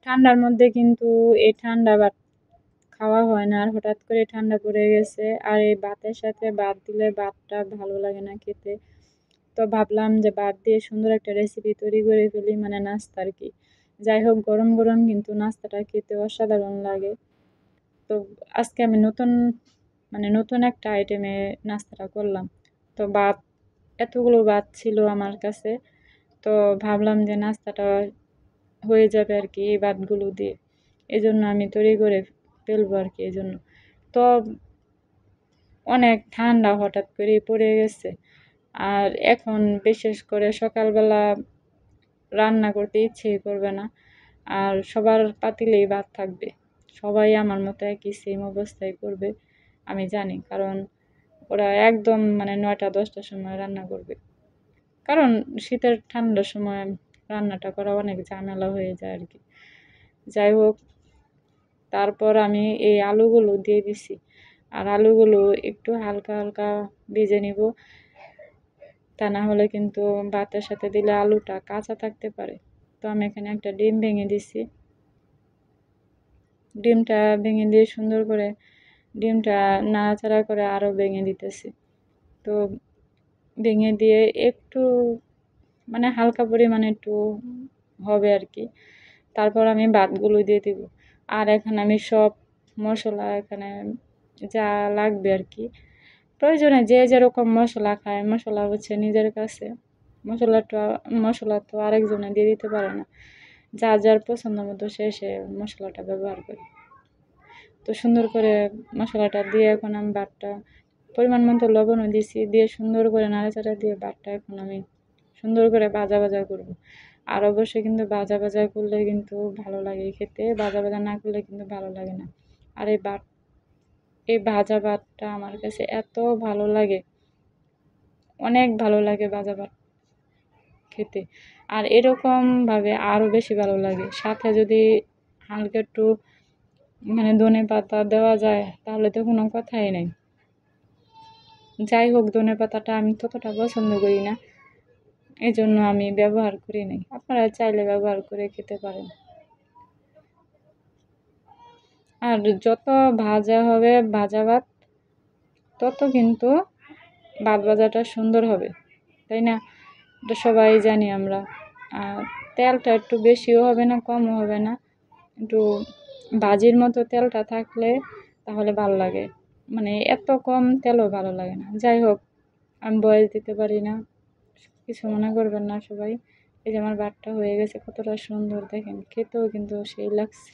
ঠান্ডার মধ্যে কিন্তু এই ঠান্ডা ভাত খাওয়া হয় না, আর হঠাৎ করে ঠান্ডা পড়ে গেছে। আর এই ভাতের সাথে ভাত দিলে ভাতটা ভালো লাগে না খেতে। তো ভাবলাম যে ভাত দিয়ে সুন্দর একটা রেসিপি তৈরি করে ফেলি, মানে নাস্তা আর কি। যাই হোক, গরম গরম কিন্তু নাস্তাটা খেতে অসাধারণ লাগে। তো আজকে আমি নতুন একটা আইটেমে নাস্তাটা করলাম। তো এতগুলো ভাত ছিল আমার কাছে। তো ভাবলাম যে নাস্তাটা হয়ে যাবে আর কি এই ভাতগুলো দিয়ে। এজন্য আমি তৈরি করে ফেলবো আর কি এজন্য। তো অনেক ঠান্ডা হঠাৎ করে পড়ে গেছে। আর এখন বিশেষ করে সকালবেলা রান্না করতে ইচ্ছেই করবে না। আর সবার পাতিলেই ভাত থাকবে। সবাই আমার মতো একই সেম অবস্থায় করবে, আমি জানি। কারণ ওরা একদম 9টা-10টার সময় রান্না করবে। কারণ শীতের ঠান্ডার সময় রান্নাটা করা অনেক ঝামেলা হয়ে যায় আর কি। যাই হোক, তারপর আমি এই আলুগুলো দিয়ে দিছি। আর আলুগুলো একটু হালকা হালকা ভেজে নিব, তা না হলে কিন্তু ভাতের সাথে দিলে আলুটা কাঁচা থাকতে পারে। তো আমি এখানে একটা ডিম ভেঙে দিছি। ডিমটা ভেঙে দিয়ে সুন্দর করে ডিমটা নাড়াচাড়া করে আরও ভেঙে দিতেছি। তো ভেঙে দিয়ে একটু হালকা পরিমাণে একটু হবে আর কি। তারপর আমি ভাতগুলো দিয়ে দিব। আর এখানে আমি সব মশলা এখানে যা লাগবে আর কি, প্রয়োজনে যে যেরকম মশলা খায়, মশলা হচ্ছে নিজের কাছে। মশলা তো আরেকজনে দিয়ে দিতে পারে না। যার যার পছন্দ মতো সে মশলাটা ব্যবহার করে। তো সুন্দর করে মশলাটা দিয়ে এখন আমি ভাতটা পরিমাণ মতো লবণও দিছি, দিয়ে সুন্দর করে নাড়াচাড়া দিয়ে ভাতটা এখন আমি সুন্দর করে ভাজা ভাজা করব। আর অবশ্যই কিন্তু ভাজা ভাজা করলে কিন্তু ভালো লাগে খেতে, ভাজা ভাজা না করলে কিন্তু ভালো লাগে না। আর এই ভাজা ভাতটা আমার কাছে এত ভালো লাগে, অনেক ভালো লাগে ভাজা ভাত খেতে। আর এরকম ভাবে আরো বেশি ভালো লাগে। সাথে যদি হালকা একটু ধনে পাতা দেওয়া যায় তাহলে তো কোনো কথাই নেই। যাই হোক, ধনে পাতাটা আমি ততটা পছন্দ করি না, এই জন্য আমি ব্যবহার করি নাই। আপনারা চাইলে ব্যবহার করে খেতে পারেন। আর যত ভাজা হবে ভাজা ভাত, তত কিন্তু ভাত ভাজাটা সুন্দর হবে, তাই না? এটা সবাই জানি আমরা। আর তেলটা একটু বেশিও হবে না, কমও হবে না, একটু ভাজির মতো তেলটা থাকলে তাহলে ভালো লাগে। এত কম তেলও ভালো লাগে না। যাই হোক, আমি বয়স দিতে পারি না, কিছু মনে করবেন না সবাই। এই যে আমার ভাতটা হয়ে গেছে, কতটা সুন্দর দেখেন, খেতেও কিন্তু সেই লাগছে।